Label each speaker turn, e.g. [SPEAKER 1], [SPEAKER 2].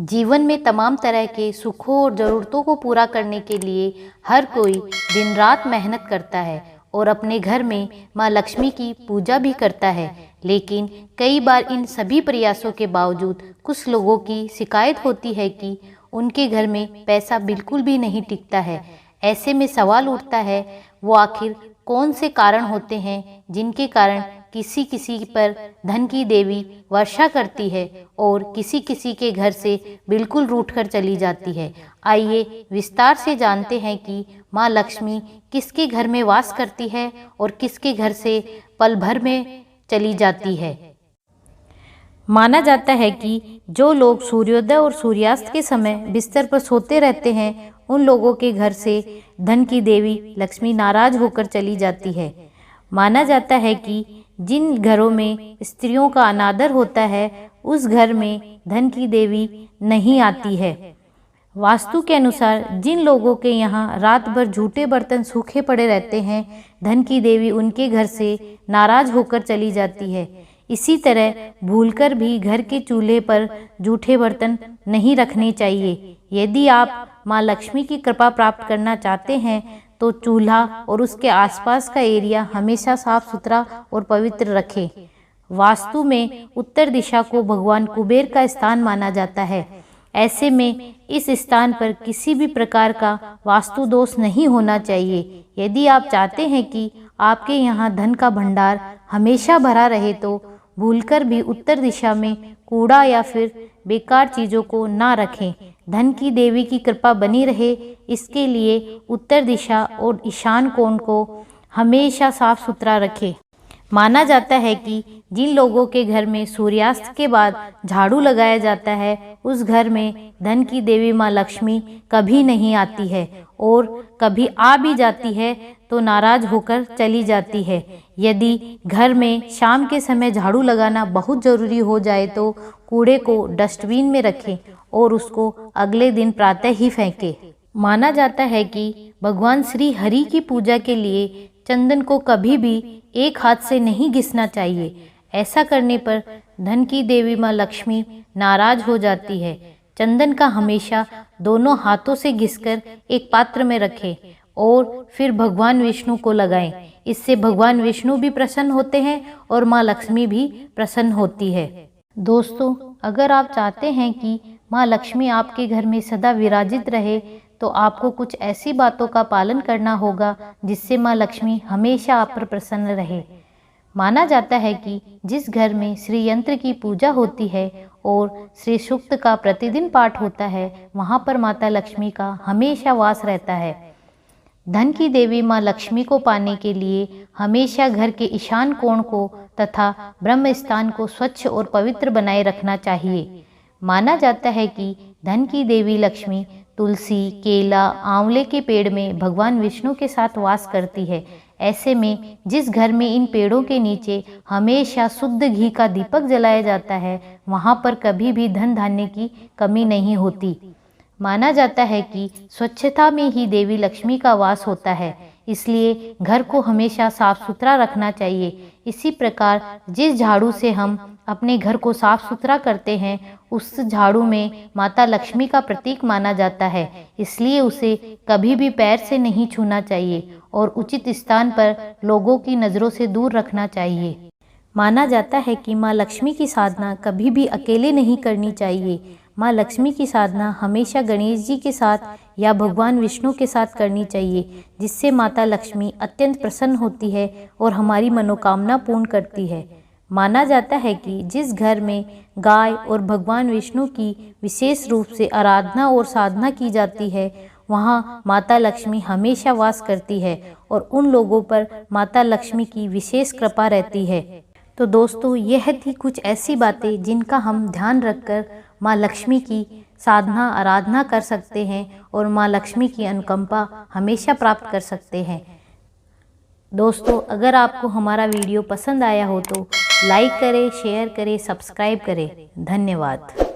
[SPEAKER 1] जीवन में तमाम तरह के सुखों और ज़रूरतों को पूरा करने के लिए हर कोई दिन रात मेहनत करता है और अपने घर में माँ लक्ष्मी की पूजा भी करता है। लेकिन कई बार इन सभी प्रयासों के बावजूद कुछ लोगों की शिकायत होती है कि उनके घर में पैसा बिल्कुल भी नहीं टिकता है। ऐसे में सवाल उठता है, वो आखिर कौन से कारण होते हैं जिनके कारण किसी किसी पर धन की देवी वर्षा करती है और किसी किसी के घर से बिल्कुल रूठ कर चली जाती है। आइए विस्तार से जानते हैं कि माँ लक्ष्मी किसके घर में वास करती है और किसके घर से पल भर में चली जाती है। माना जाता है कि जो लोग सूर्योदय और सूर्यास्त के समय बिस्तर पर सोते रहते हैं, उन लोगों के घर से धन की देवी लक्ष्मी नाराज होकर चली जाती है। माना जाता है कि जिन घरों में स्त्रियों का अनादर होता है, उस घर में धन की देवी नहीं आती है। वास्तु के अनुसार जिन लोगों के यहाँ रात भर झूठे बर्तन सूखे पड़े रहते हैं, धन की देवी उनके घर से नाराज होकर चली जाती है। इसी तरह भूलकर भी घर के चूल्हे पर जूठे बर्तन नहीं रखने चाहिए। यदि आप माँ लक्ष्मी की कृपा प्राप्त करना चाहते हैं तो चूल्हा और उसके आसपास का एरिया हमेशा साफ सुथरा और पवित्र रखें। वास्तु में उत्तर दिशा को भगवान कुबेर का स्थान माना जाता है। ऐसे में इस स्थान पर किसी भी प्रकार का वास्तु दोष नहीं होना चाहिए। यदि आप चाहते हैं कि आपके यहाँ धन का भंडार हमेशा भरा रहे तो भूलकर भी उत्तर दिशा में कूड़ा या फिर बेकार चीज़ों को ना रखें। धन की देवी की कृपा बनी रहे, इसके लिए उत्तर दिशा और ईशान कोण को हमेशा साफ सुथरा रखें। माना जाता है कि जिन लोगों के घर में सूर्यास्त के बाद झाड़ू लगाया जाता है, उस घर में धन की देवी माँ लक्ष्मी कभी नहीं आती है और कभी आ भी जाती है तो नाराज होकर चली जाती है। यदि घर में शाम के समय झाड़ू लगाना बहुत ज़रूरी हो जाए तो कूड़े को डस्टबिन में रखें और उसको अगले दिन प्रातः ही फेंकें। माना जाता है कि भगवान श्री हरि की पूजा के लिए चंदन को कभी भी एक हाथ से नहीं घिसना चाहिए। ऐसा करने पर धन की देवी माँ लक्ष्मी नाराज हो जाती है। चंदन का हमेशा दोनों हाथों से घिसकर एक पात्र में रखें और फिर भगवान विष्णु को लगाएं। इससे भगवान विष्णु भी प्रसन्न होते हैं और माँ लक्ष्मी भी प्रसन्न होती है। दोस्तों, अगर आप चाहते हैं कि माँ लक्ष्मी आपके घर में सदा विराजित रहे तो आपको कुछ ऐसी बातों का पालन करना होगा जिससे माँ लक्ष्मी हमेशा आप पर प्रसन्न रहे। माना जाता है कि जिस घर में श्री यंत्र की पूजा होती है और श्री सूक्त का प्रतिदिन पाठ होता है, वहाँ पर माता लक्ष्मी का हमेशा वास रहता है। धन की देवी माँ लक्ष्मी को पाने के लिए हमेशा घर के ईशान कोण को तथा ब्रह्म स्थान को स्वच्छ और पवित्र बनाए रखना चाहिए। माना जाता है कि धन की देवी लक्ष्मी तुलसी, केला, आंवले के पेड़ में भगवान विष्णु के साथ वास करती है। ऐसे में जिस घर में इन पेड़ों के नीचे हमेशा शुद्ध घी का दीपक जलाया जाता है, वहाँ पर कभी भी धन धान्य की कमी नहीं होती। माना जाता है कि स्वच्छता में ही देवी लक्ष्मी का वास होता है, इसलिए घर को हमेशा साफ सुथरा रखना चाहिए। इसी प्रकार जिस झाड़ू से हम अपने घर को साफ सुथरा करते हैं, उस झाड़ू में माता लक्ष्मी का प्रतीक माना जाता है, इसलिए उसे कभी भी पैर से नहीं छूना चाहिए और उचित स्थान पर लोगों की नज़रों से दूर रखना चाहिए। माना जाता है कि माँ लक्ष्मी की साधना कभी भी अकेले नहीं करनी चाहिए। माँ लक्ष्मी की साधना हमेशा गणेश जी के साथ या भगवान विष्णु के साथ करनी चाहिए, जिससे माता लक्ष्मी अत्यंत प्रसन्न होती है और हमारी मनोकामना पूर्ण करती है। माना जाता है कि जिस घर में गाय और भगवान विष्णु की विशेष रूप से आराधना और साधना की जाती है, वहाँ माता लक्ष्मी हमेशा वास करती है और उन लोगों पर माता लक्ष्मी की विशेष कृपा रहती है। तो दोस्तों, यह थी कुछ ऐसी बातें जिनका हम ध्यान रखकर माँ लक्ष्मी की साधना आराधना कर सकते हैं और माँ लक्ष्मी की अनुकंपा हमेशा प्राप्त कर सकते हैं। दोस्तों, अगर आपको हमारा वीडियो पसंद आया हो तो लाइक करें, शेयर करें, सब्सक्राइब करें। धन्यवाद।